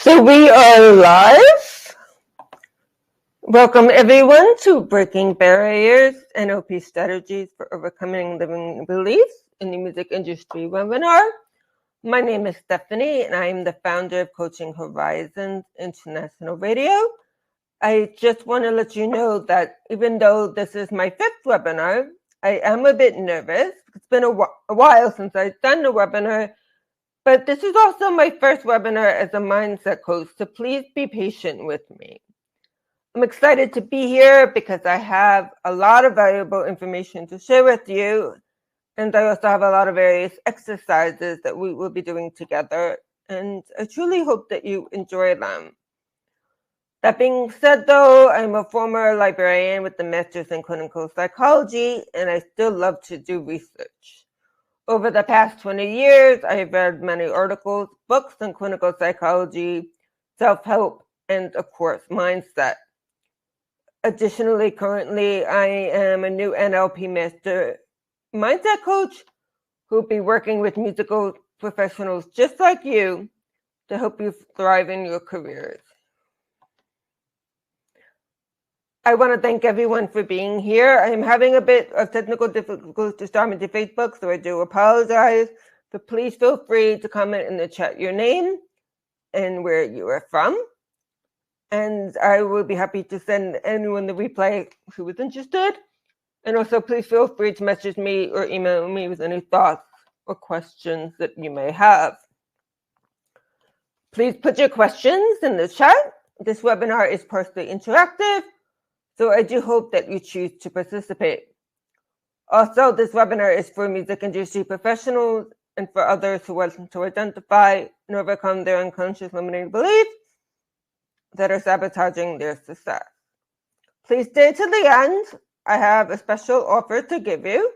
So we are live. Welcome everyone to Breaking Barriers, NLP Strategies for Overcoming Limiting Beliefs in the Music Industry webinar. My name is Stephanie and I am the founder of Coaching Horizons International Radio. I just want to let you know that even though this is my fifth webinar, I am a bit nervous. It's been a while since I've done a webinar. But this is also my first webinar as a mindset coach, so please be patient with me. I'm excited to be here because I have a lot of valuable information to share with you, and I also have a lot of various exercises that we will be doing together, and I truly hope that you enjoy them. That being said, though, I'm a former librarian with a master's in clinical psychology, and I still love to do research. Over the past 20 years, I have read many articles, books on clinical psychology, self-help, and of course, mindset. Additionally, currently, I am a new NLP master mindset coach who will be working with musical professionals just like you to help you thrive in your careers. I want to thank everyone for being here. I'm having a bit of technical difficulties to start into Facebook, so I do apologize. But please feel free to comment in the chat your name and where you are from. And I will be happy to send anyone the replay who is interested. And also please feel free to message me or email me with any thoughts or questions that you may have. Please put your questions in the chat. This webinar is partially interactive, so I do hope that you choose to participate. Also, this webinar is for music industry professionals and for others who want to identify and overcome their unconscious limiting beliefs that are sabotaging their success. Please stay to the end. I have a special offer to give you.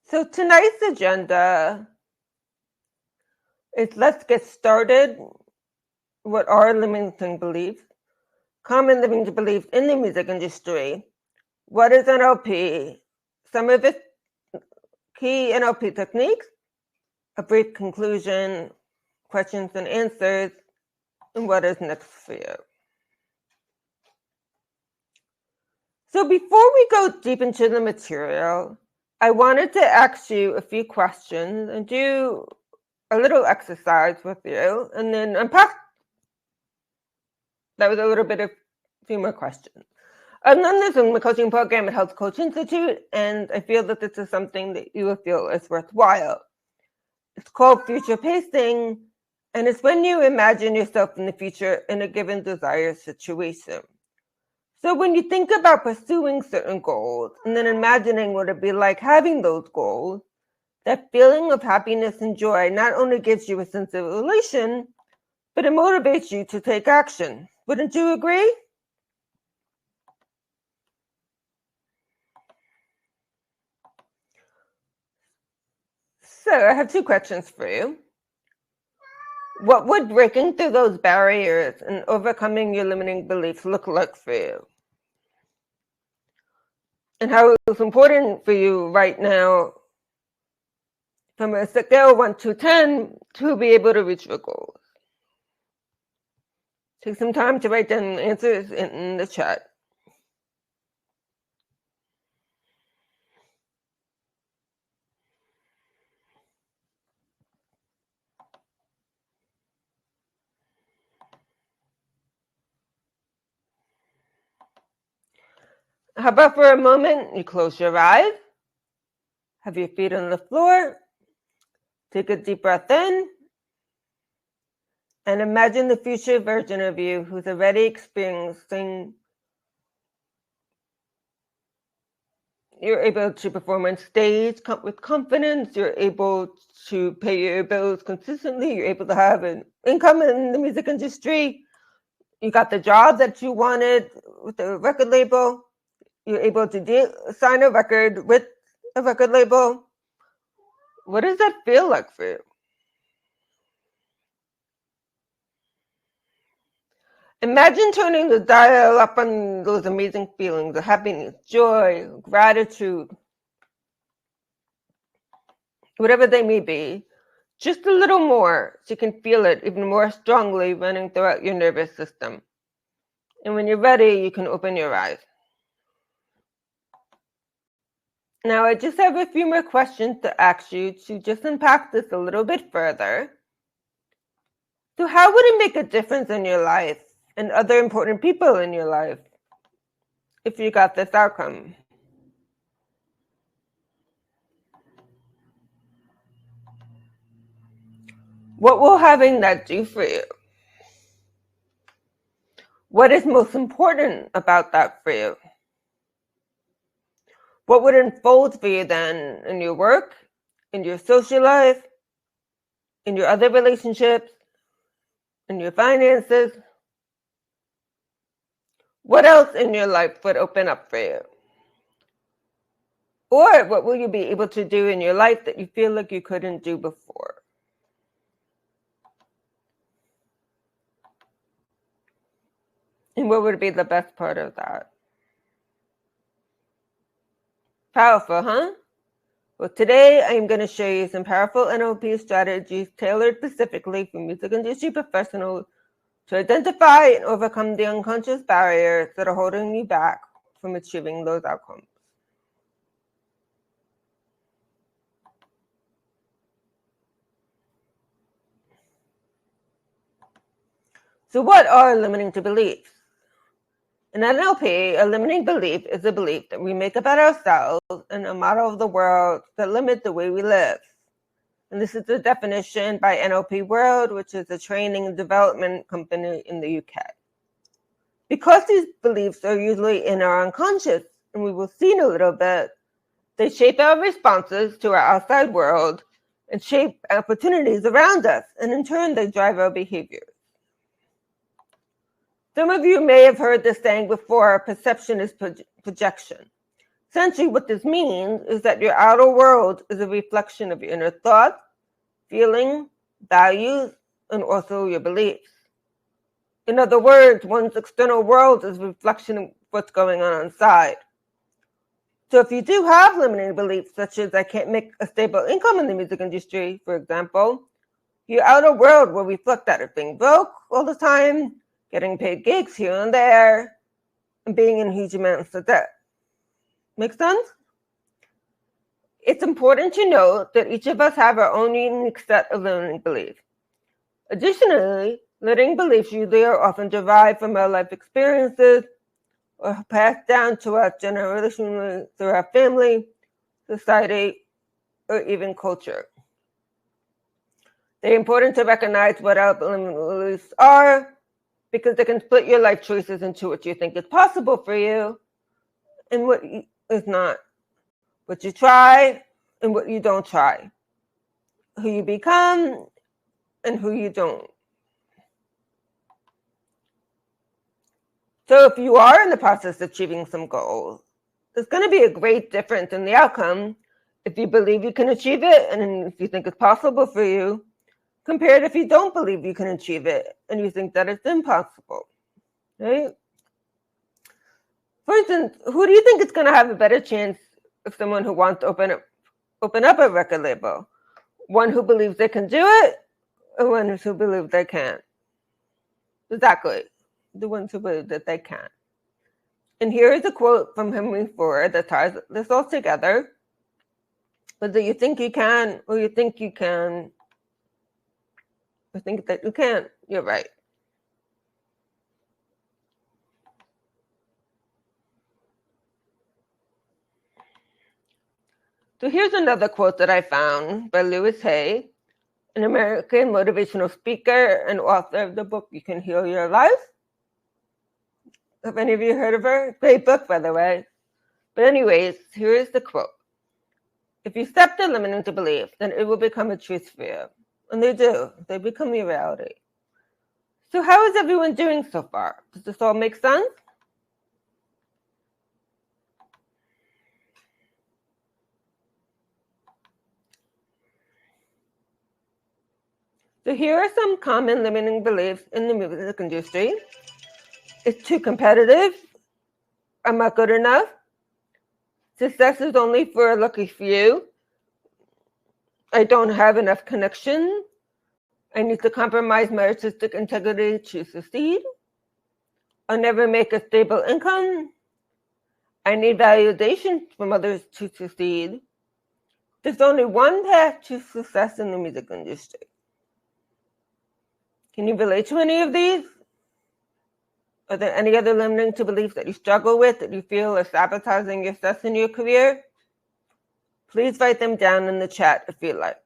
So tonight's agenda is let's get started. What are limiting beliefs? Common limiting beliefs in the music industry. What is NLP? Some of its key NLP techniques, a brief conclusion, questions and answers, and what is next for you. So before we go deep into the material, I wanted to ask you a few questions and do a little exercise with you, and then unpack. That was a little bit of a few more questions. I've done this in my coaching program at Health Coach Institute, and I feel that this is something that you will feel is worthwhile. It's called future pacing, and it's when you imagine yourself in the future in a given desired situation. So when you think about pursuing certain goals and then imagining what it'd be like having those goals, that feeling of happiness and joy not only gives you a sense of elation, but it motivates you to take action. Wouldn't you agree? So I have two questions for you. What would breaking through those barriers and overcoming your limiting beliefs look like for you? And how it's important for you right now from a scale of 1 to 10 to be able to reach your goals. Take some time to write down answers in the chat. How about for a moment, you close your eyes, have your feet on the floor, take a deep breath in, and imagine the future version of you who's already experiencing. You're able to perform on stage with confidence. You're able to pay your bills consistently. You're able to have an income in the music industry. You got the job that you wanted with the record label. You're able to sign a record with a record label. What does that feel like for you? Imagine turning the dial up on those amazing feelings of happiness, joy, gratitude, whatever they may be, just a little more so you can feel it even more strongly running throughout your nervous system. And when you're ready, you can open your eyes. Now, I just have a few more questions to ask you to just unpack this a little bit further. So, how would it make a difference in your life and other important people in your life if you got this outcome? What will having that do for you? What is most important about that for you? What would unfold for you then in your work, in your social life, in your other relationships, in your finances? What else in your life would open up for you? Or what will you be able to do in your life that you feel like you couldn't do before? And what would be the best part of that? Powerful, huh? Well, today I'm going to show you some powerful NLP strategies tailored specifically for music industry professionals to identify and overcome the unconscious barriers that are holding you back from achieving those outcomes. So what are limiting beliefs? In NLP, a limiting belief is a belief that we make about ourselves and a model of the world that limit the way we live. And this is the definition by NLP World, which is a training and development company in the UK. Because these beliefs are usually in our unconscious, and we will see in a little bit, they shape our responses to our outside world and shape opportunities around us, and in turn, they drive our behaviors. Some of you may have heard this saying before, perception is projection. Essentially, what this means is that your outer world is a reflection of your inner thoughts, feelings, values, and also your beliefs. In other words, one's external world is a reflection of what's going on inside. So if you do have limiting beliefs, such as I can't make a stable income in the music industry, for example, your outer world will reflect that of being broke all the time, getting paid gigs here and there, and being in huge amounts of debt. Make sense? It's important to note that each of us have our own unique set of limiting beliefs. Additionally, limiting beliefs usually are often derived from our life experiences or passed down to us generationally through our family, society, or even culture. They're important to recognize what our limiting beliefs are because they can split your life choices into what you think is possible for you and what is not, what you try and what you don't try, who you become and who you don't. So if you are in the process of achieving some goals, there's going to be a great difference in the outcome if you believe you can achieve it and if you think it's possible for you, compared if you don't believe you can achieve it and you think that it's impossible, right? For instance, who do you think is going to have a better chance of someone who wants to open up a record label? One who believes they can do it or one who believes they can't? Exactly, the ones who believe that they can't. And here is a quote from Henry Ford that ties this all together. Whether you think you can or you think you can, or think that you can't, you're right. So here's another quote that I found by Louise Hay, an American motivational speaker and author of the book You Can Heal Your Life. Have any of you heard of her? Great book, by the way. But anyways, here is the quote. If you stop the limiting belief, then it will become a truth for you. And they do. They become your reality. So how is everyone doing so far? Does this all make sense? So here are some common limiting beliefs in the music industry. It's too competitive. I'm not good enough. Success is only for a lucky few. I don't have enough connection. I need to compromise my artistic integrity to succeed. I'll never make a stable income. I need validation from others to succeed. There's only one path to success in the music industry. Can you relate to any of these? Are there any other limiting beliefs that you struggle with that you feel are sabotaging your success in your career? Please write them down in the chat if you like.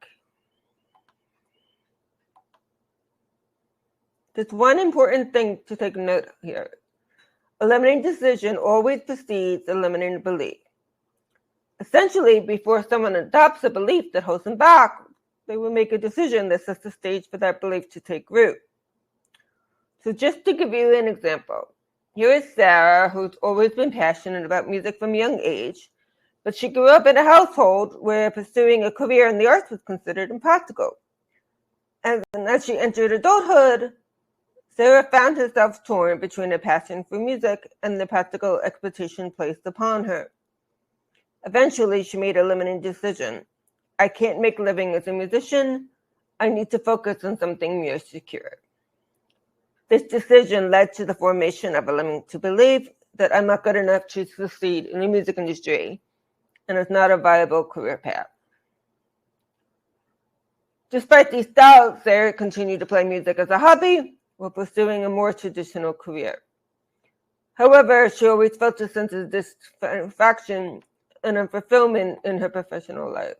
There's one important thing to take note of here. A limiting decision always precedes a limiting belief. Essentially, before someone adopts a belief that holds them back, they will make a decision that sets the stage for that belief to take root. So just to give you an example, here is Sarah, who's always been passionate about music from a young age, but she grew up in a household where pursuing a career in the arts was considered impractical. And as she entered adulthood, Sarah found herself torn between a passion for music and the practical expectation placed upon her. Eventually, she made a limiting decision. I can't make a living as a musician. I need to focus on something more secure. This decision led to the formation of a limiting belief that I'm not good enough to succeed in the music industry, and it's not a viable career path. Despite these doubts, Sarah continued to play music as a hobby while pursuing a more traditional career. However, she always felt a sense of dissatisfaction and unfulfillment in her professional life.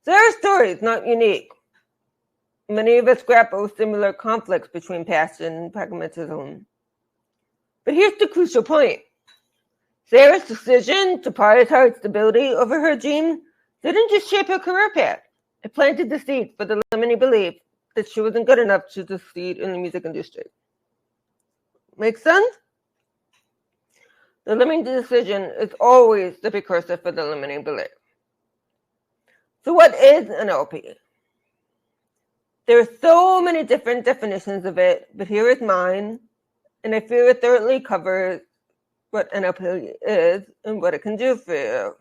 Sarah's story is not unique. Many of us grapple with similar conflicts between passion and pragmatism. But here's the crucial point. Sarah's decision to prioritize stability over her dream didn't just shape her career path. It planted the seed for the limiting belief that she wasn't good enough to succeed in the music industry. Make sense? The limiting decision is always the precursor for the limiting belief. So what is NLP? There are so many different definitions of it, but here is mine, and I feel it thoroughly covers what NLP is and what it can do for you.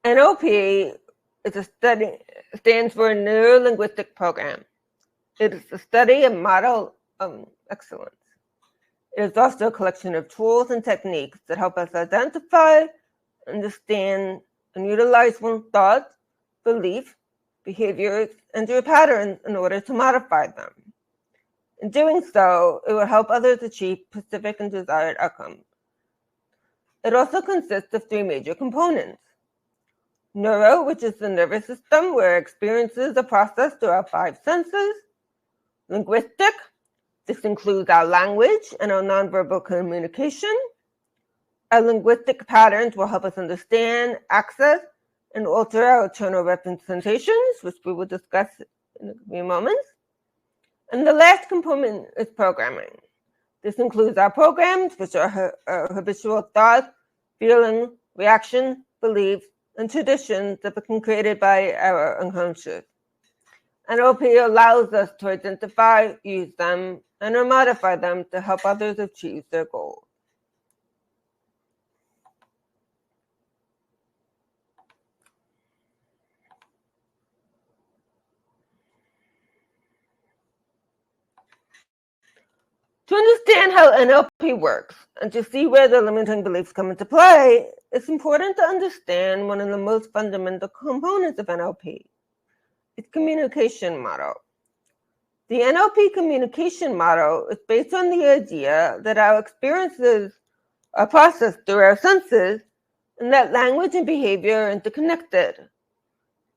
NLP stands for Neuro-Linguistic Program. It is a study and model of excellence. It is also a collection of tools and techniques that help us identify, understand, and utilize one's thoughts, beliefs, behaviors, and their patterns in order to modify them. In doing so, it will help others achieve specific and desired outcomes. It also consists of three major components. Neuro, which is the nervous system where experiences are processed through our five senses. Linguistic, this includes our language and our nonverbal communication. Our linguistic patterns will help us understand, access, and alter our internal representations, which we will discuss in a few moments. And the last component is programming. This includes our programs, which are our habitual thoughts, feelings, reactions, beliefs, and traditions that have been created by our unconscious. NLP allows us to identify, use them, and or modify them to help others achieve their goals. To understand how NLP works and to see where the limiting beliefs come into play, it's important to understand one of the most fundamental components of NLP. Its communication model. The NLP communication model is based on the idea that our experiences are processed through our senses and that language and behavior are interconnected.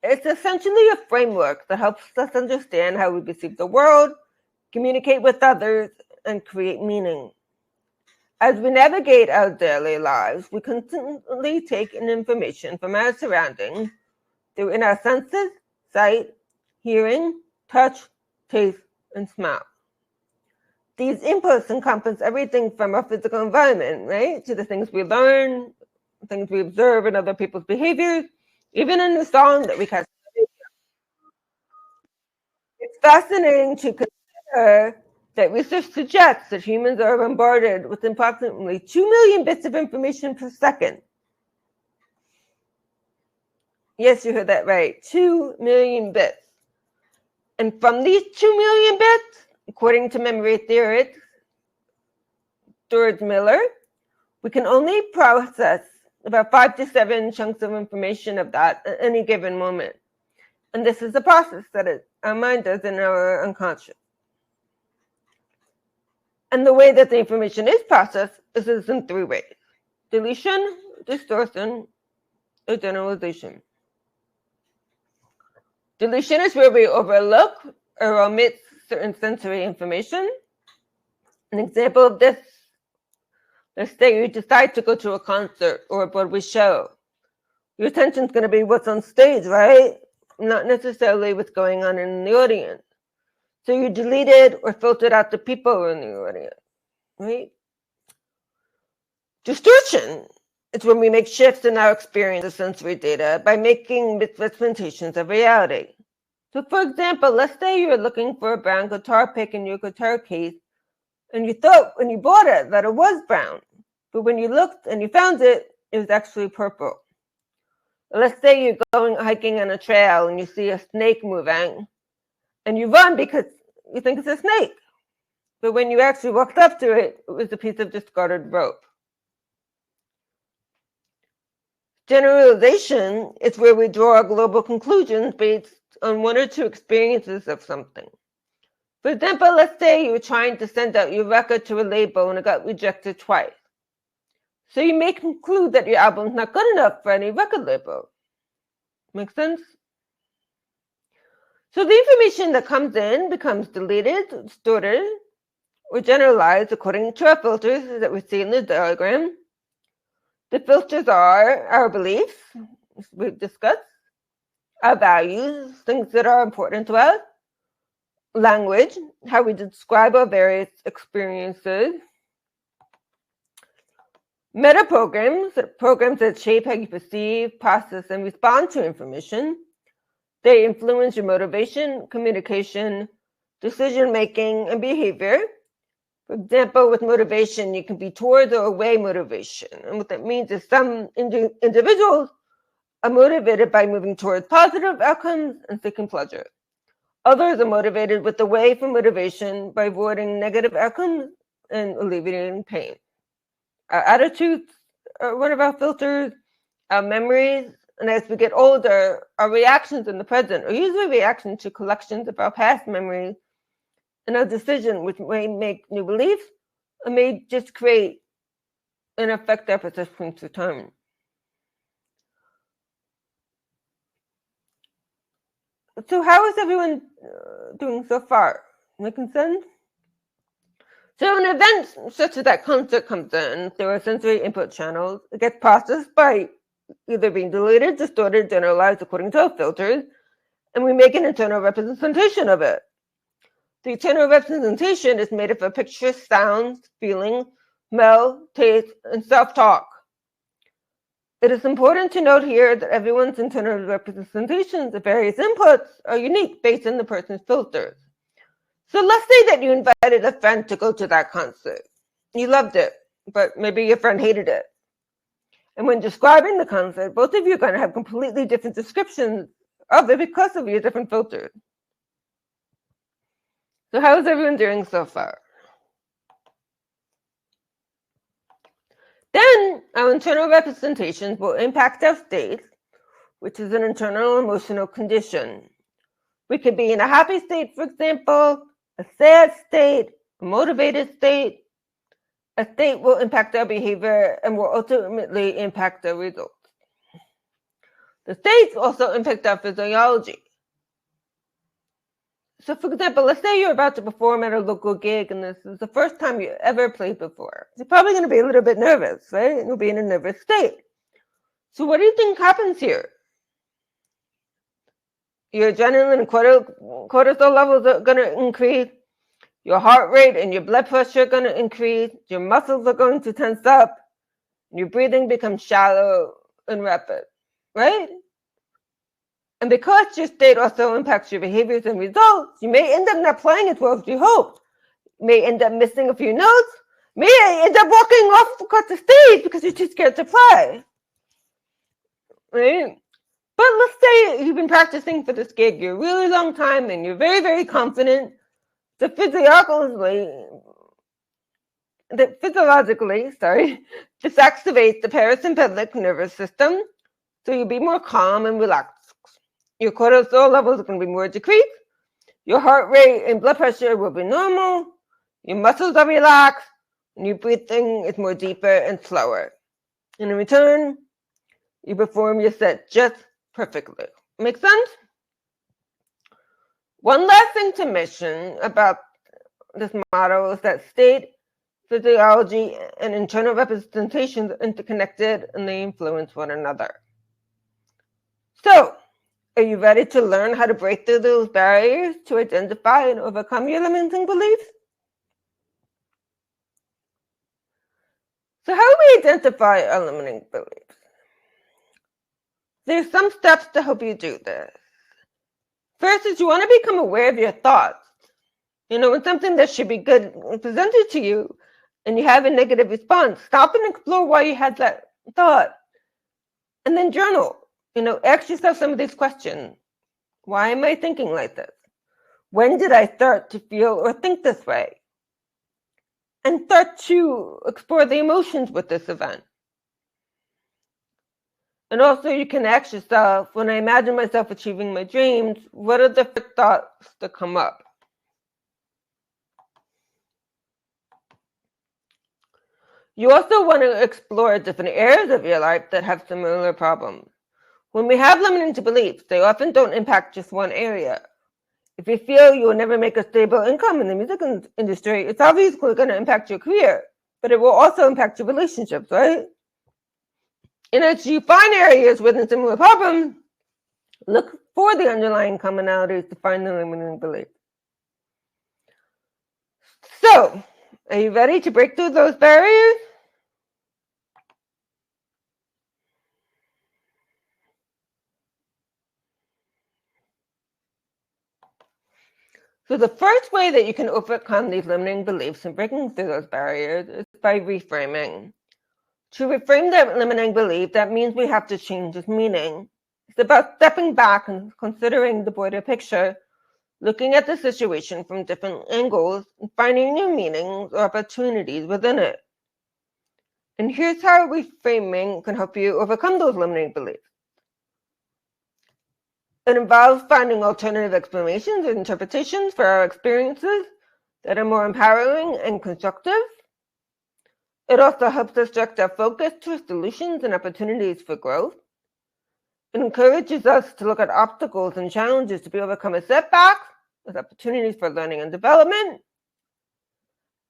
It's essentially a framework that helps us understand how we perceive the world, communicate with others, and create meaning. As we navigate our daily lives, we constantly take in information from our surroundings through our senses, sight, hearing, touch, taste, and smell. These inputs encompass everything from our physical environment, right, to the things we learn, things we observe in other people's behaviors, even in the song that we catch. It's fascinating to consider that research suggests that humans are bombarded with approximately 2 million bits of information per second. Yes, you heard that right, 2 million bits. And from these 2 million bits, according to memory theorist George Miller, we can only process about 5 to 7 chunks of information of that at any given moment. And this is a process that our mind does in our unconscious. And the way that the information is processed is in 3 ways: deletion, distortion, or generalization. Deletion is where we overlook or omit certain sensory information. An example of this, let's say you decide to go to a concert or a Broadway show. Your attention is going to be what's on stage, right? Not necessarily what's going on in the audience. So you deleted or filtered out the people in the audience, right? Distortion is when we make shifts in our experience of sensory data by making misrepresentations of reality. So for example, let's say you're looking for a brown guitar pick in your guitar case, and you thought when you bought it that it was brown. But when you looked and you found it, it was actually purple. Let's say you're going hiking on a trail and you see a snake moving, and you run because you think it's a snake. But when you actually walked up to it, it was a piece of discarded rope. Generalization is where we draw global conclusions based on 1 or 2 experiences of something. For example, let's say you were trying to send out your record to a label and it got rejected twice. So you may conclude that your album's not good enough for any record label. Make sense? So the information that comes in becomes deleted, distorted, or generalized according to our filters that we see in the diagram. The filters are our beliefs, as we've discussed, our values, things that are important to us, language, how we describe our various experiences, meta programs that shape how you perceive, process, and respond to information. They influence your motivation, communication, decision-making, and behavior. For example, with motivation, you can be towards or away motivation. And what that means is some individuals are motivated by moving towards positive outcomes and seeking pleasure. Others are motivated with away from motivation by avoiding negative outcomes and alleviating pain. Our attitudes are one of our filters, our memories, and as we get older, our reactions in the present are usually reactions to collections of our past memories, and our decision, which may make new beliefs, or may just create and affect our perceptions through time. So how is everyone doing so far? Making sense? So an event such as that concert comes in, there are sensory input channels. It gets processed by either being deleted, distorted, generalized according to our filters, and we make an internal representation of it. The internal representation is made up of pictures, sounds, feelings, smell, taste, and self-talk. It is important to note here that everyone's internal representations of various inputs are unique based on the person's filters. So let's say that you invited a friend to go to that concert. You loved it, but maybe your friend hated it. And when describing the concert, both of you are going to have completely different descriptions of it because of your different filters. So how is everyone doing so far? Then our internal representations will impact our state, which is an internal emotional condition. We could be in a happy state, for example, a sad state, a motivated state. A state will impact our behavior and will ultimately impact our results. The states also impact our physiology. So for example, let's say you're about to perform at a local gig and this is the first time you ever played before. You're probably going to be a little bit nervous, right? You'll be in a nervous state. So what do you think happens here? Your adrenaline and cortisol levels are going to increase. Your heart rate and your blood pressure are going to increase. Your muscles are going to tense up. Your breathing becomes shallow and rapid, right? And because your state also impacts your behaviors and results, you may end up not playing as well as you hoped. You may end up missing a few notes. You may end up walking off across the stage because you're too scared to play. Right? But let's say you've been practicing for this gig a really long time and you're very, very confident. So physiologically, this activates the parasympathetic nervous system, so you'll be more calm and relaxed. Your cortisol levels are going to be more decreased. Your heart rate and blood pressure will be normal. Your muscles are relaxed, and your breathing is more deeper and slower. And in return, you perform your set just perfectly. Make sense? One last thing to mention about this model is that state, physiology, and internal representations are interconnected and they influence one another. So, are you ready to learn how to break through those barriers to identify and overcome your limiting beliefs? So how do we identify our limiting beliefs? There's some steps to help you do this. First is you want to become aware of your thoughts. When something that should be good presented to you and you have a negative response, stop and explore why you had that thought. And then journal. Ask yourself some of these questions. Why am I thinking like this? When did I start to feel or think this way? And start to explore the emotions with this event. And also you can ask yourself, when I imagine myself achieving my dreams, what are the first thoughts that come up? You also want to explore different areas of your life that have similar problems. When we have limiting beliefs, they often don't impact just one area. If you feel you will never make a stable income in the music industry, it's obviously going to impact your career, but it will also impact your relationships, right? And as you find areas with a similar problem, look for the underlying commonalities to find the limiting belief. So, are you ready to break through those barriers? So the first way that you can overcome these limiting beliefs and breaking through those barriers is by reframing. To reframe that limiting belief, that means we have to change its meaning. It's about stepping back and considering the broader picture, looking at the situation from different angles, and finding new meanings or opportunities within it. And here's how reframing can help you overcome those limiting beliefs. It involves finding alternative explanations and interpretations for our experiences that are more empowering and constructive. It also helps us direct our focus to solutions and opportunities for growth. It encourages us to look at obstacles and challenges to be overcome as setbacks, as opportunities for learning and development.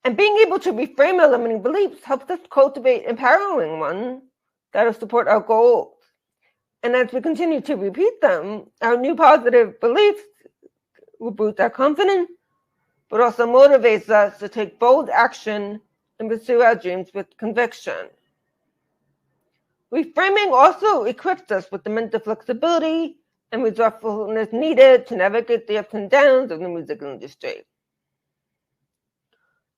And being able to reframe our limiting beliefs helps us cultivate empowering ones that will support our goals. And as we continue to repeat them, our new positive beliefs will boost our confidence, but also motivates us to take bold action and pursue our dreams with conviction. Reframing also equips us with the mental flexibility and resourcefulness needed to navigate the ups and downs of the music industry.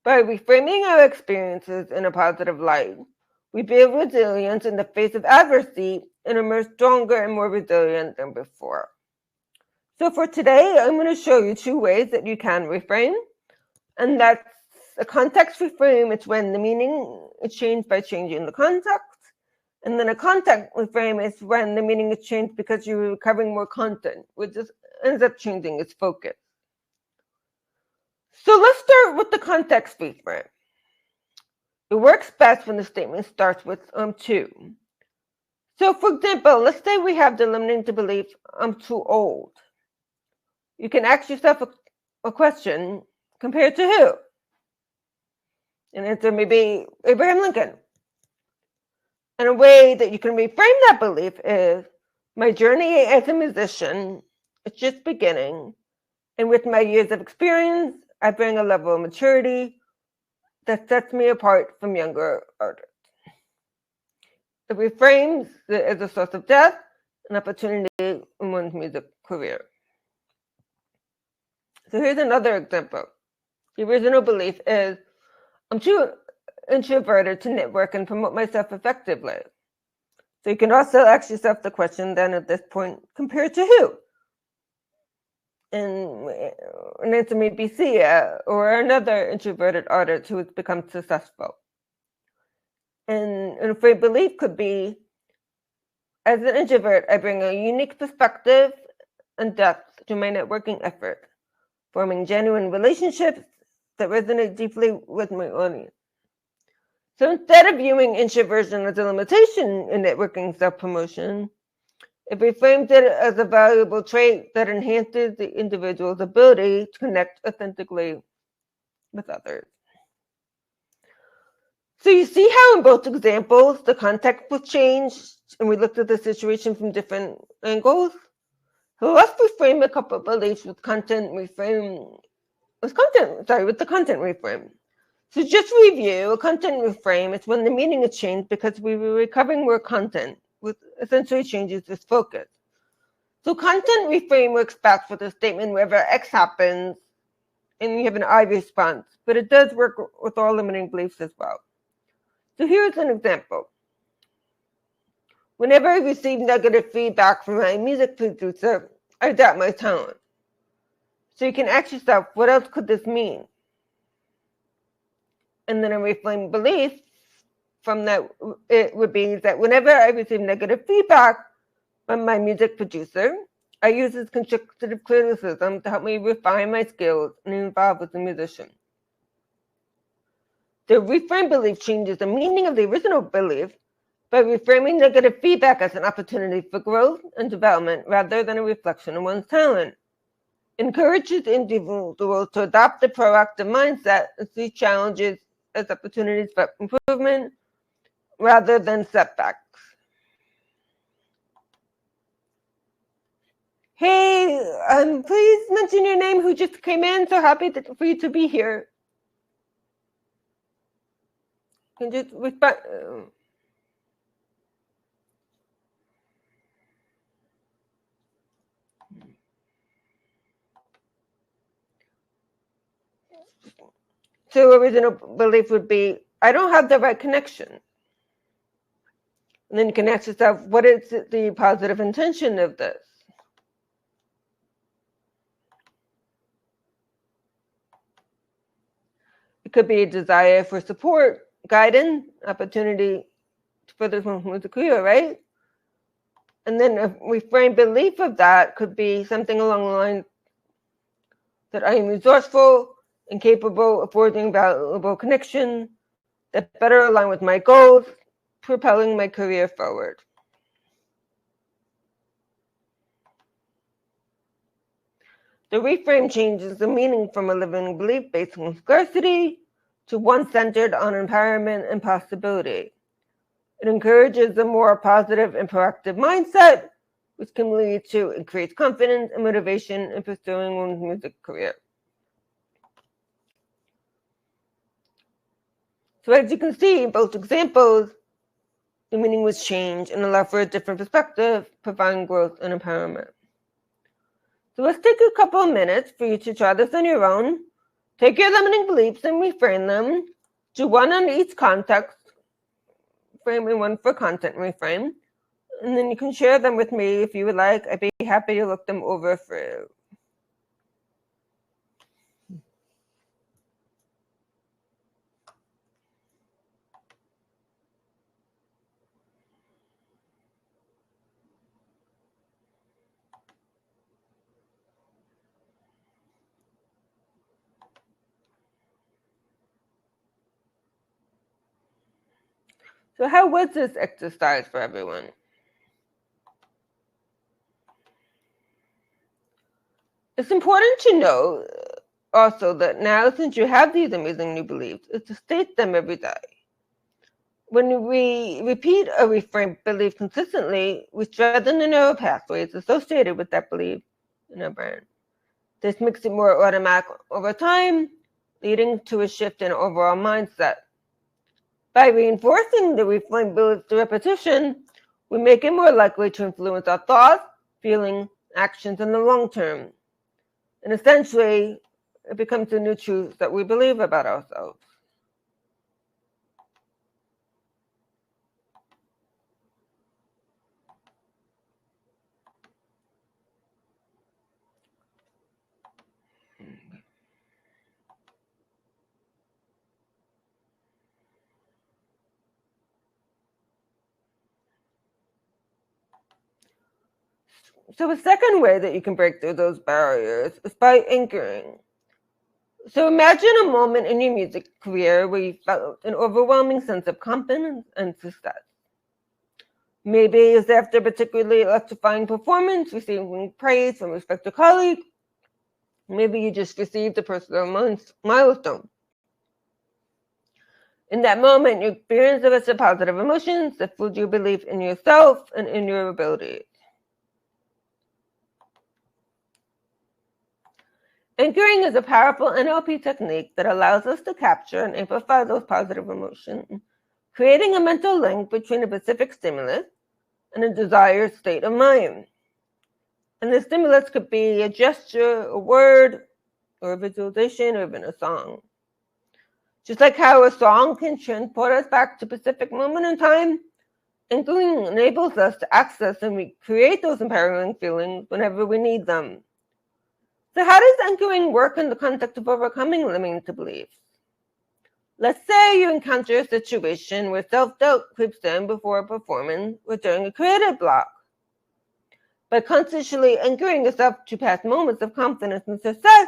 By reframing our experiences in a positive light, we build resilience in the face of adversity and emerge stronger and more resilient than before. So for today, I'm going to show you 2 ways that you can reframe. And that's a context reframe. It's when the meaning is changed by changing the context. And then a content reframe is when the meaning is changed because you're recovering more content, which just ends up changing its focus. So let's start with the context reframe. It works best when the statement starts with to. So for example, let's say we have the limiting belief, I'm too old. You can ask yourself a question, compared to who? And answer may be Abraham Lincoln. And a way that you can reframe that belief is, my journey as a musician is just beginning. And with my years of experience, I bring a level of maturity that sets me apart from younger artists. It reframes it as a source of death, an opportunity in one's music career. So here's another example. The original belief is, I'm too introverted to network and promote myself effectively. So you can also ask yourself the question then at this point, compared to who? And an answer may be Sia or another introverted artist who has become successful. And a free belief could be, as an introvert, I bring a unique perspective and depth to my networking effort, forming genuine relationships that resonate deeply with my audience. So instead of viewing introversion as a limitation in networking self-promotion, it reframes it as a valuable trait that enhances the individual's ability to connect authentically with others. So you see how in both examples, the context was changed and we looked at the situation from different angles? So let's reframe a couple of beliefs with the content reframe. So just review, a content reframe is when the meaning is changed because we were recovering more content, which essentially changes its focus. So content reframe works best with a statement wherever X happens and you have an I response, but it does work with all limiting beliefs as well. So here's an example. Whenever I receive negative feedback from my music producer, I doubt my talent. So you can ask yourself, what else could this mean? And then a reframe belief from that, it would be that whenever I receive negative feedback from my music producer, I use this constructive criticism to help me refine my skills and evolve as a musician. The reframe belief changes the meaning of the original belief by reframing negative feedback as an opportunity for growth and development rather than a reflection of one's talent. Encourages individuals to adopt a proactive mindset and see challenges as opportunities for improvement rather than setbacks. Hey, please mention your name, who just came in. So happy for you to be here. Can just respond. So original belief would be, I don't have the right connection. And then you can ask yourself, what is the positive intention of this? It could be a desire for support, guidance, opportunity to further one's career, right? And then a reframed belief of that could be something along the lines that I am resourceful and capable of forging valuable connection that better align with my goals, propelling my career forward. The reframe changes the meaning from a limiting belief based on scarcity to one centered on empowerment and possibility. It encourages a more positive and proactive mindset, which can lead to increased confidence and motivation in pursuing one's music career. So as you can see in both examples, the meaning was changed and allowed for a different perspective, providing growth and empowerment. So let's take a couple of minutes for you to try this on your own. Take your limiting beliefs and reframe them. Do one on each context, frame and one for content reframe. And then you can share them with me if you would like. I'd be happy to look them over for you. So how was this exercise for everyone? It's important to know also that now, since you have these amazing new beliefs, is to state them every day. When we repeat a reframed belief consistently, we strengthen the neural pathways associated with that belief in our brain. This makes it more automatic over time, leading to a shift in overall mindset. By reinforcing the reframed belief through repetition, we make it more likely to influence our thoughts, feelings, actions in the long term. And essentially, it becomes the new truth that we believe about ourselves. So a second way that you can break through those barriers is by anchoring. So imagine a moment in your music career where you felt an overwhelming sense of confidence and success. Maybe it's after a particularly electrifying performance, receiving praise from a respected colleague. Maybe you just received a personal milestone. In that moment, you experience a of positive emotions that fueled your belief in yourself and in your abilities. Anchoring is a powerful NLP technique that allows us to capture and amplify those positive emotions, creating a mental link between a specific stimulus and a desired state of mind. And the stimulus could be a gesture, a word, or a visualization, or even a song. Just like how a song can transport us back to a specific moment in time, anchoring enables us to access and recreate those empowering feelings whenever we need them. So how does anchoring work in the context of overcoming limiting beliefs? Let's say you encounter a situation where self-doubt creeps in before a performance or during a creative block. By consciously anchoring yourself to past moments of confidence and success,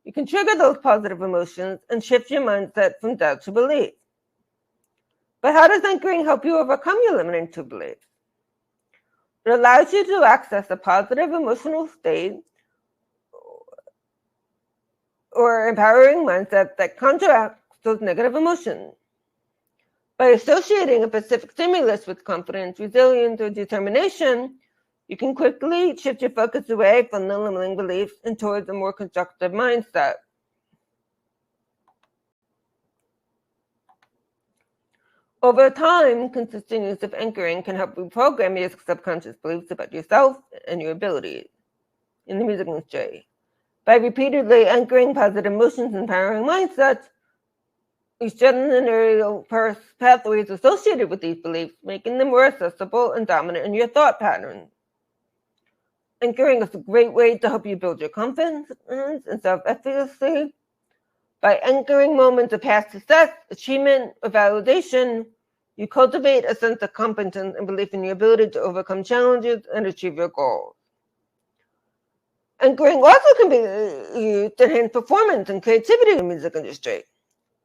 you can trigger those positive emotions and shift your mindset from doubt to belief. But how does anchoring help you overcome your limiting beliefs? It allows you to access a positive emotional state or empowering mindset that counteracts those negative emotions. By associating a specific stimulus with confidence, resilience, or determination, you can quickly shift your focus away from the limiting beliefs and towards a more constructive mindset. Over time, consistent use of anchoring can help reprogram your subconscious beliefs about yourself and your abilities in the music industry. By repeatedly anchoring positive emotions and empowering mindsets, you strengthen the neural pathways associated with these beliefs, making them more accessible and dominant in your thought patterns. Anchoring is a great way to help you build your confidence and self-efficacy. By anchoring moments of past success, achievement, or validation, you cultivate a sense of competence and belief in your ability to overcome challenges and achieve your goals. Anchoring also can be used to enhance performance and creativity in the music industry.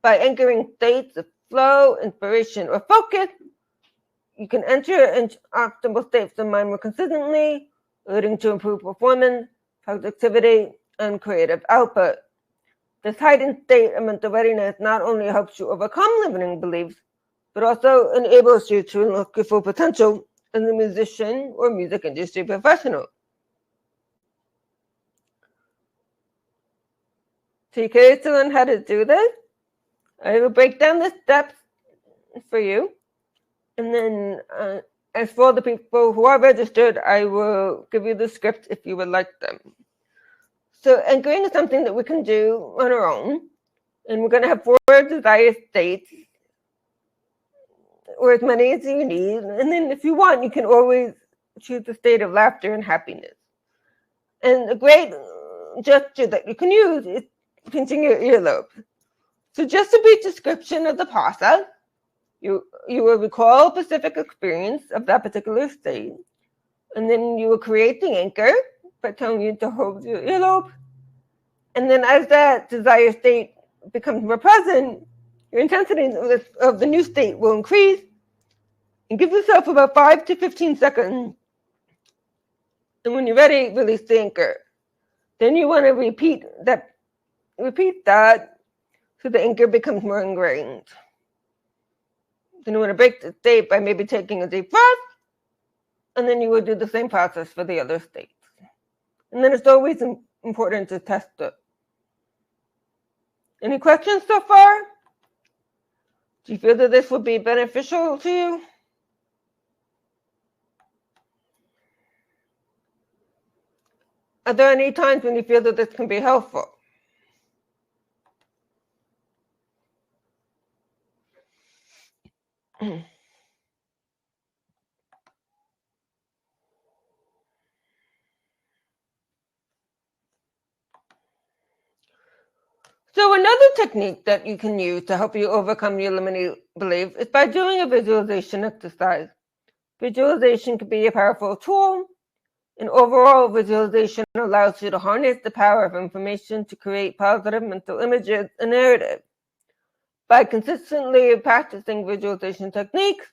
By anchoring states of flow, inspiration, or focus, you can enter into optimal states of mind more consistently, leading to improved performance, productivity, and creative output. This heightened state of mental readiness not only helps you overcome limiting beliefs, but also enables you to unlock your full potential as a musician or music industry professional. So you're curious to learn how to do this? I will break down the steps for you. And then as for the people who are registered, I will give you the script if you would like them. So anchoring is something that we can do on our own. And we're going to have 4 desired states, or as many as you need. And then if you want, you can always choose the state of laughter and happiness. And a great gesture that you can use is pinching your earlobe. So just a brief description of the process. You will recall a specific experience of that particular state. And then you will create the anchor by telling you to hold your earlobe. And then as that desired state becomes more present, your intensity of the new state will increase. And give yourself about 5 to 15 seconds. And when you're ready, release the anchor. Then you want to repeat that so the anchor becomes more ingrained. Then you want to break the state by maybe taking a deep breath. And then you will do the same process for the other states. And then it's always important to test it. Any questions so far? Do you feel that this would be beneficial to you? Are there any times when you feel that this can be helpful? So another technique that you can use to help you overcome your limiting beliefs is by doing a visualization exercise. Visualization can be a powerful tool. An overall visualization allows you to harness the power of information to create positive mental images and narratives. By consistently practicing visualization techniques,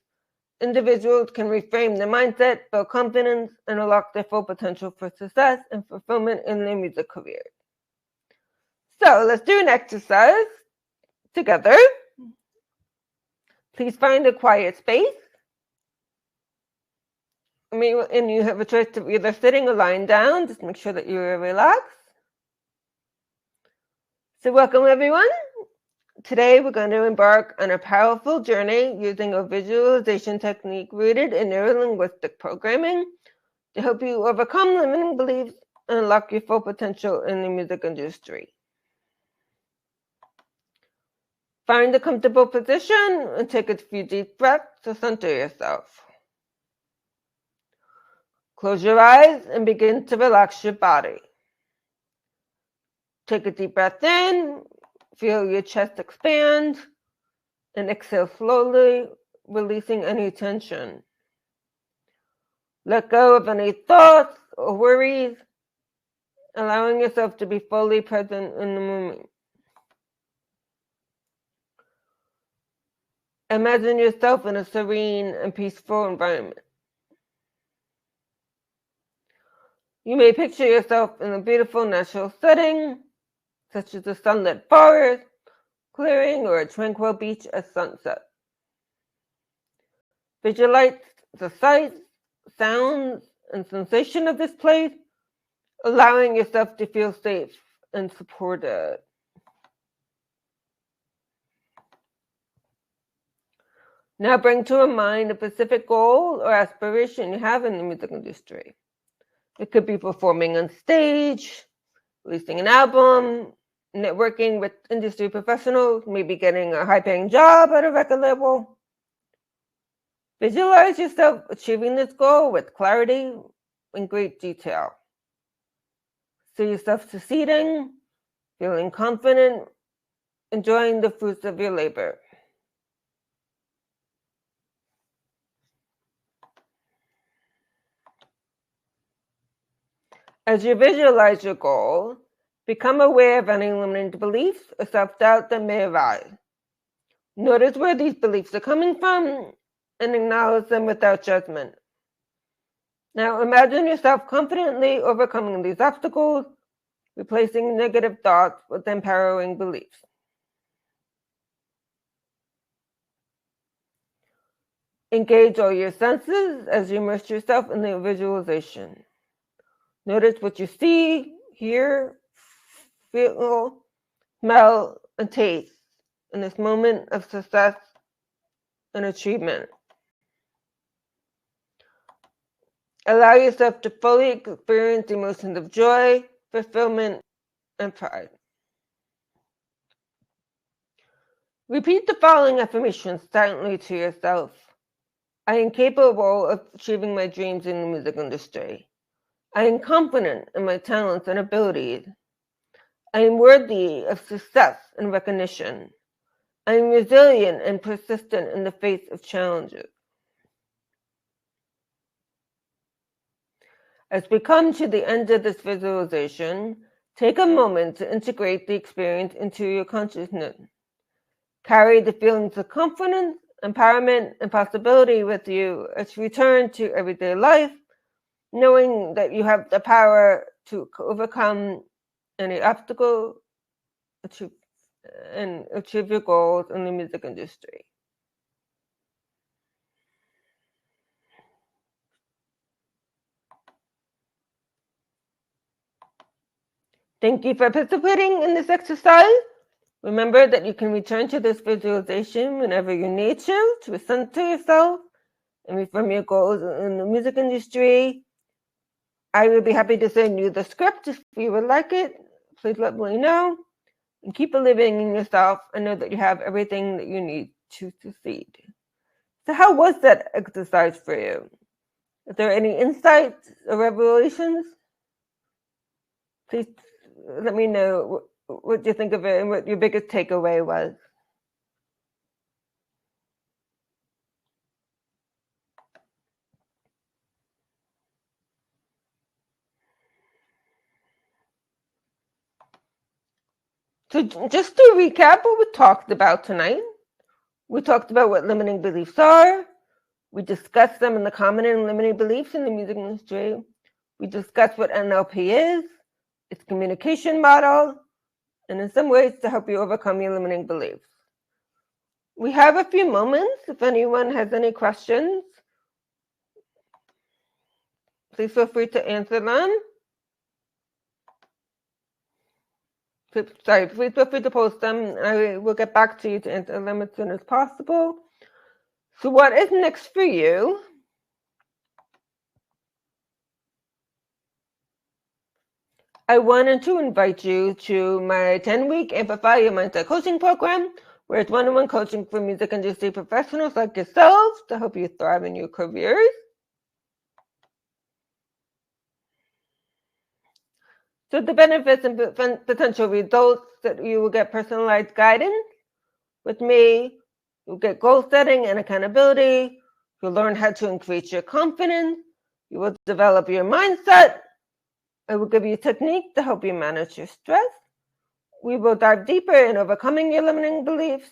individuals can reframe their mindset, build confidence, and unlock their full potential for success and fulfillment in their music career. So let's do an exercise together. Please find a quiet space. And you have a choice of either sitting or lying down. Just make sure that you're relaxed. So welcome everyone. Today we're going to embark on a powerful journey using a visualization technique rooted in neurolinguistic programming to help you overcome limiting beliefs and unlock your full potential in the music industry. Find a comfortable position and take a few deep breaths to center yourself. Close your eyes and begin to relax your body. Take a deep breath in, feel your chest expand, and exhale slowly, releasing any tension. Let go of any thoughts or worries, allowing yourself to be fully present in the moment. Imagine yourself in a serene and peaceful environment. You may picture yourself in a beautiful natural setting, such as a sunlit forest, clearing, or a tranquil beach at sunset. Visualize the sights, sounds, and sensation of this place, allowing yourself to feel safe and supported. Now bring to mind a specific goal or aspiration you have in the music industry. It could be performing on stage, releasing an album, networking with industry professionals, maybe getting a high-paying job at a record label. Visualize yourself achieving this goal with clarity and great detail. See yourself succeeding, feeling confident, enjoying the fruits of your labor. As you visualize your goal, become aware of any limiting beliefs or self-doubt that may arise. Notice where these beliefs are coming from and acknowledge them without judgment. Now imagine yourself confidently overcoming these obstacles, replacing negative thoughts with empowering beliefs. Engage all your senses as you immerse yourself in the visualization. Notice what you see, hear, feel, smell, and taste in this moment of success and achievement. Allow yourself to fully experience emotions of joy, fulfillment, and pride. Repeat the following affirmations silently to yourself. I am capable of achieving my dreams in the music industry. I am confident in my talents and abilities. I am worthy of success and recognition. I am resilient and persistent in the face of challenges. As we come to the end of this visualization, take a moment to integrate the experience into your consciousness. Carry the feelings of confidence, empowerment, and possibility with you as you return to everyday life, knowing that you have the power to overcome any obstacle and achieve your goals in the music industry. Thank you for participating in this exercise. Remember that you can return to this visualization whenever you need to center yourself and reframe your goals in the music industry. I would be happy to send you the script if you would like it. Please let me know. And keep believing in yourself and know that you have everything that you need to succeed. So how was that exercise for you? Is there any insights or revelations? Please let me know what you think of it and what your biggest takeaway was. So just to recap what we talked about tonight, we talked about what limiting beliefs are. We discussed them and the common and limiting beliefs in the music industry. We discussed what NLP is, its communication model, and in some ways to help you overcome your limiting beliefs. We have a few moments. If anyone has any questions, please feel free to answer them. Please feel free to post them. I will get back to you to answer them as soon as possible. So what is next for you? I wanted to invite you to my 10-week Amplify Your Mindset coaching program, where it's one-on-one coaching for music industry professionals like yourselves to help you thrive in your careers. So the benefits and potential results that you will get personalized guidance with me. You'll get goal setting and accountability. You'll learn how to increase your confidence. You will develop your mindset. I will give you techniques to help you manage your stress. We will dive deeper in overcoming your limiting beliefs.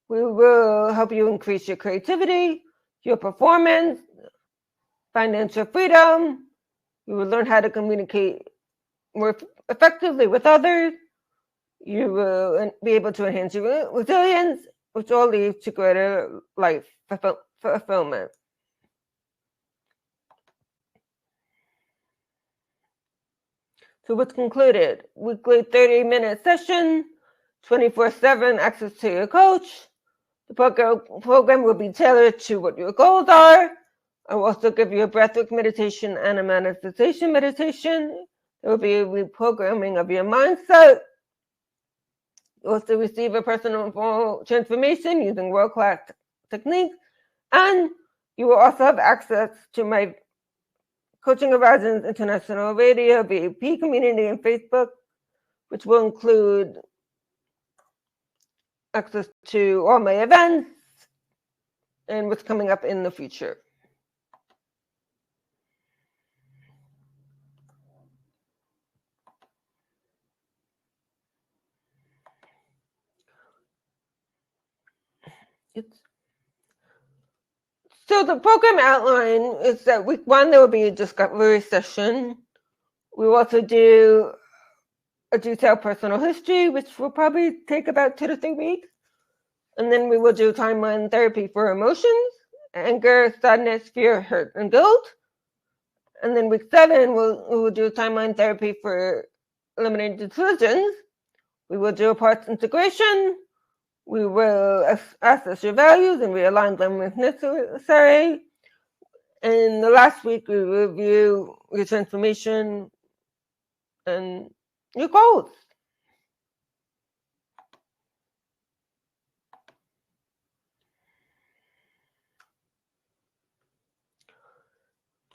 We will help you increase your creativity, your performance, financial freedom. You will learn how to communicate more effectively with others. You will be able to enhance your resilience, which all leads to greater life fulfillment. So what's concluded? Weekly 30-minute session, 24/7 access to your coach. The program will be tailored to what your goals are. I will also give you a breathwork meditation and a manifestation meditation. There will be a reprogramming of your mindset. You also receive a personal transformation using world-class techniques. And you will also have access to my Coaching Horizons International Radio, VIP community, and Facebook, which will include access to all my events and what's coming up in the future. So the program outline is that week 1, there will be a discovery session. We will also do a detailed personal history, which will probably take about 2 to 3 weeks. And then we will do timeline therapy for emotions, anger, sadness, fear, hurt, and guilt. And then week 7, we will do timeline therapy for eliminating decisions. We will do a parts integration. We will assess your values and realign them if necessary. And the last week, we review your transformation and your goals.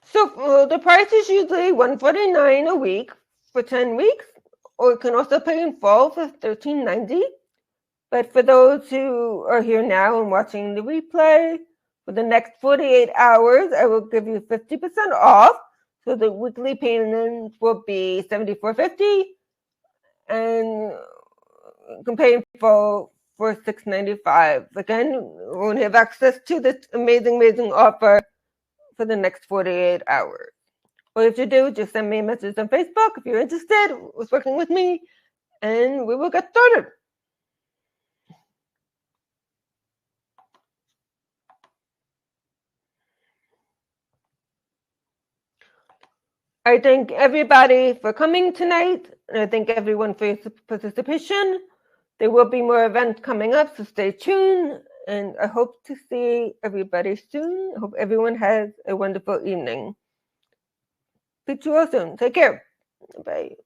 So the price is usually $149 a week for 10 weeks, or you can also pay in full for $13.90. But for those who are here now and watching the replay, for the next 48 hours, I will give you 50% off. So the weekly payments will be $74.50, and you can pay in full for $695. Again, you won't have access to this amazing offer for the next 48 hours. All you have to do is just send me a message on Facebook if you're interested with working with me, and we will get started. I thank everybody for coming tonight, and I thank everyone for your participation. There will be more events coming up, so stay tuned. And I hope to see everybody soon. I hope everyone has a wonderful evening. Speak to you all soon. Take care. Bye.